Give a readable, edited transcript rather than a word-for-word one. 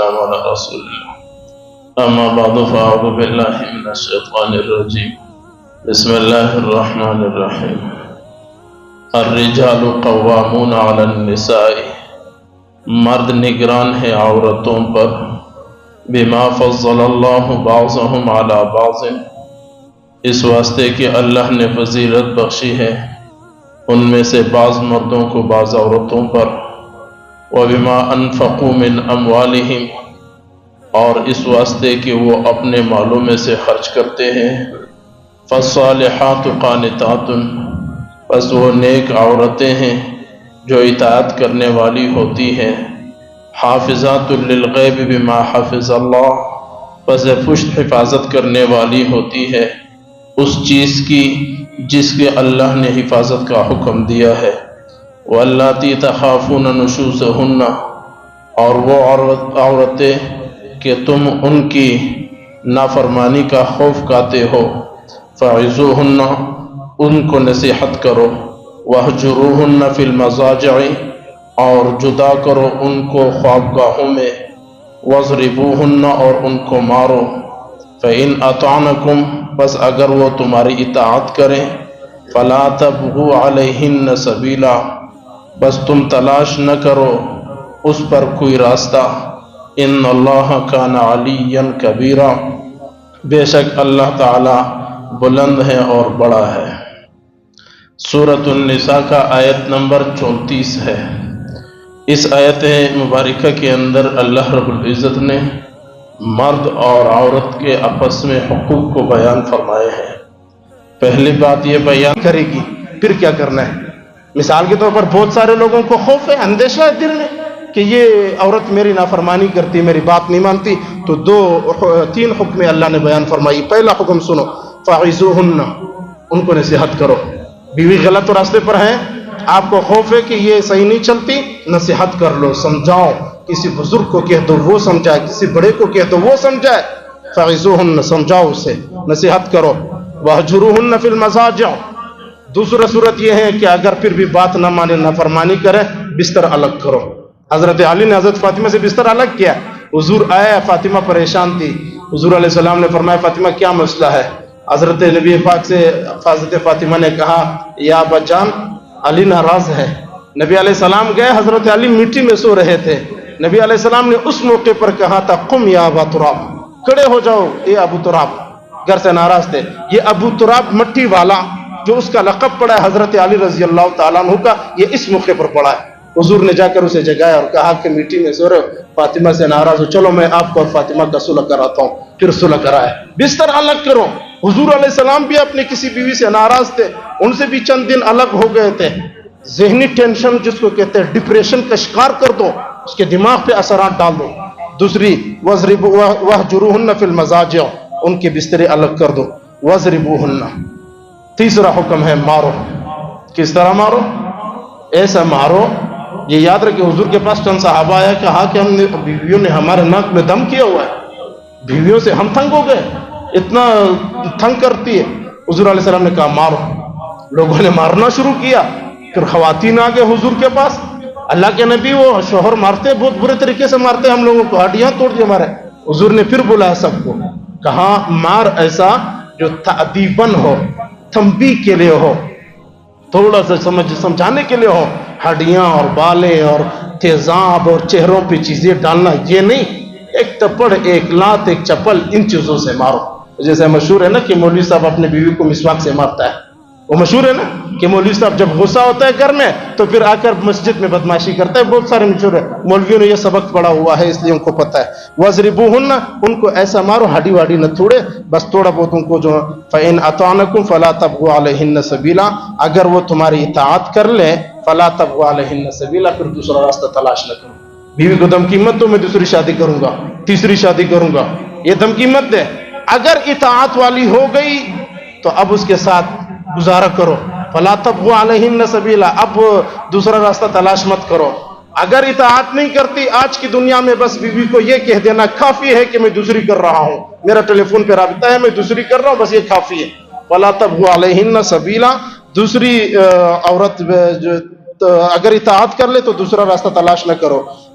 والسلام على رسول الله أما بعد فأعوذ بالله من الشيطان الرجيم بسم الله الرحمن الرحيم الرجال قوامون على النساء مرد نگران ہے عورتوں پر بما فضل اللہ بعضهم على بعض اس واسطے کہ اللہ نے فضیلت بخشی ہے ان میں سے بعض مردوں کو بعض عورتوں پر وبما انفقوا من اموالہم اور اس واسطے کہ وہ اپنے مالوں میں سے خرچ کرتے ہیں فالصالحات قانتات پس وہ نیک عورتیں ہیں جو اطاعت کرنے والی ہوتی ہیں حافظات للغیب بما حفظ اللہ پس پشت حفاظت کرنے والی ہوتی ہے اس چیز کی جس کے اللہ نے حفاظت کا حکم دیا ہے واللاتی تخافون نشوزہن اور وہ عورتیں کہ تم ان کی نافرمانی کا خوف کھاتے ہو فعظوہن ان کو نصیحت کرو وہجروہن فی المضاجع اور جدا کرو ان کو خوابگاہوں میں واضربوہن اور ان کو مارو فإن اطعنکم بس اگر وہ تمہاری اطاعت کریں فلا تبغوا علیہن سبیلا بس تم تلاش نہ کرو اس پر کوئی راستہ ان اللہ کان علیا کبیرا بے شک اللہ تعالی بلند ہے اور بڑا ہے۔ سورۃ النساء کا آیت نمبر 34 ہے۔ اس آیت مبارکہ کے اندر اللہ رب العزت نے مرد اور عورت کے آپس میں حقوق کو بیان فرمائے ہیں۔ پہلی بات یہ بیان کرے گی پھر کیا کرنا ہے۔ مثال کے طور پر بہت سارے لوگوں کو خوف ہے، اندیشہ ہے دل میں کہ یہ عورت میری نافرمانی کرتی، میری بات نہیں مانتی، تو تین حکم اللہ نے بیان فرمائی۔ پہلا حکم سنو، فعظوہن ان کو نصیحت کرو۔ بیوی غلط راستے پر ہیں، آپ کو خوف ہے کہ یہ صحیح نہیں چلتی، نصیحت کر لو، سمجھاؤ، کسی بزرگ کو کہہ دو وہ سمجھائے، کسی بڑے کو کہہ دو وہ سمجھائے۔ فعظوہن سمجھاؤ اسے، نصیحت کرو۔ وہجروہن فی المضاجع دوسرا صورت یہ ہے کہ اگر پھر بھی بات نہ مانے، نافرمانی کرے، بستر الگ کرو۔ حضرت علی نے حضرت فاطمہ سے بستر الگ کیا۔ حضور آیا، فاطمہ پریشان تھی، حضور علیہ السلام نے فرمایا فاطمہ کیا مسئلہ ہے؟ حضرت نبی پاک سے حضرت فاطمہ نے کہا یا ابا جان علی ناراض ہے۔ نبی علیہ السلام گئے، حضرت علی مٹی میں سو رہے تھے۔ نبی علیہ السلام نے اس موقع پر کہا تھا قم یا ابا تراب، کھڑے ہو جاؤ اے ابو تراب، گھر سے ناراض تھے۔ یہ ابو تراب مٹی والا جو اس کا لقب پڑا ہے حضرت علی رضی اللہ تعالیٰ عنہ کا، یہ اس موقع پر پڑا ہے۔ حضور نے جا کر اسے جگایا اور کہا کہ مٹی میں سو رہے ہو، فاطمہ سے ناراض ہو، چلو میں آپ کو اور فاطمہ کا صلح کراتا ہوں۔ پھر صلح کرایا، بستر الگ کرو۔ حضور علیہ السلام بھی اپنی کسی بیوی سے ناراض تھے، ان سے بھی چند دن الگ ہو گئے تھے۔ ذہنی ٹینشن جس کو کہتے ہیں ڈپریشن کا شکار کر دو، اس کے دماغ پہ اثرات ڈال دو۔ دوسری وَاهْجُرُوهُنَّ فِي الْمَضَاجِعِ ان کے بسترے الگ کر دو۔ وَاضْرِبُوهُنَّ تیسرا حکم ہے مارو۔ کس طرح مارو؟ ایسا مارو، یہ یاد رکھے حضور کے پاس چند صحابہ آیا، کہا کہ ہم نے بیویوں نے ہمارے ناک میں دم کیا ہوا ہے، بیویوں سے ہم تنگ ہو گئے، اتنا تنگ کرتی ہے۔ حضور علیہ السلام نے کہا مارو۔ لوگوں نے مارنا شروع کیا، پھر خواتین آ گئے حضور کے پاس۔ اللہ کے نبی وہ شوہر مارتے، بہت برے طریقے سے مارتے ہم لوگوں کو، ہڈیاں توڑ دیے ہمارے۔ حضور نے پھر بلایا سب کو، کہا مار ایسا جو تأدیباً ہو، تنبیہ کے لیے ہو، تھوڑا سا سمجھانے کے لیے ہو۔ ہڈیاں اور بالیں اور تیزاب اور چہروں پہ چیزیں ڈالنا یہ نہیں، ایک تپڑ، ایک لات، ایک چپل، ان چیزوں سے مارو۔ جیسے مشہور ہے نا کہ مولوی صاحب اپنے بیوی کو مسواک سے مارتا ہے، وہ مشہور ہے نا کہ مولوی صاحب جب غصہ ہوتا ہے گھر میں تو پھر آ کر مسجد میں بدماشی کرتا ہے، بہت سارے مشہور ہے، مولویوں نے یہ سبق پڑھا ہوا ہے اس لیے ان کو پتہ ہے۔ وَاضْرِبُوهُنَّ ان کو ایسا مارو، ہڈی واڈی نہ توڑے، بس تھوڑا بہت ان کو جو فَإِنْ أَطَعْنَكُمْ فَلَا تَبْغُوا عَلَيْهِنَّ سَبِيلًا اگر وہ تمہاری اطاعت کر لیں، فَلَا تَبْغُوا عَلَيْهِنَّ سَبِيلًا پھر دوسرا راستہ تلاش نہ کرو۔ بیوی کو دھمکی مت دو میں دوسری شادی کروں گا، تیسری شادی کروں گا، یہ دھمکی مت دے۔ اگر اطاعت والی ہو گئی تو اب اس کے ساتھ گزارا کرو۔ فَلَا تَبْغُوا عَلَيْهِنَّ سَبِيلًا اب دوسرا راستہ تلاش مت کرو۔ اگر اطاعت نہیں کرتی آج کی دنیا میں بس بیوی کو یہ کہہ دینا کافی ہے کہ میں دوسری کر رہا ہوں، میرا ٹیلی فون پہ رابطہ ہے، میں دوسری کر رہا ہوں، بس یہ کافی ہے۔ فَلَا تَبْغُوا عَلَيْهِنَّ سَبِيلًا دوسری عورت اگر اطاعت کر لے تو دوسرا راستہ تلاش نہ کرو۔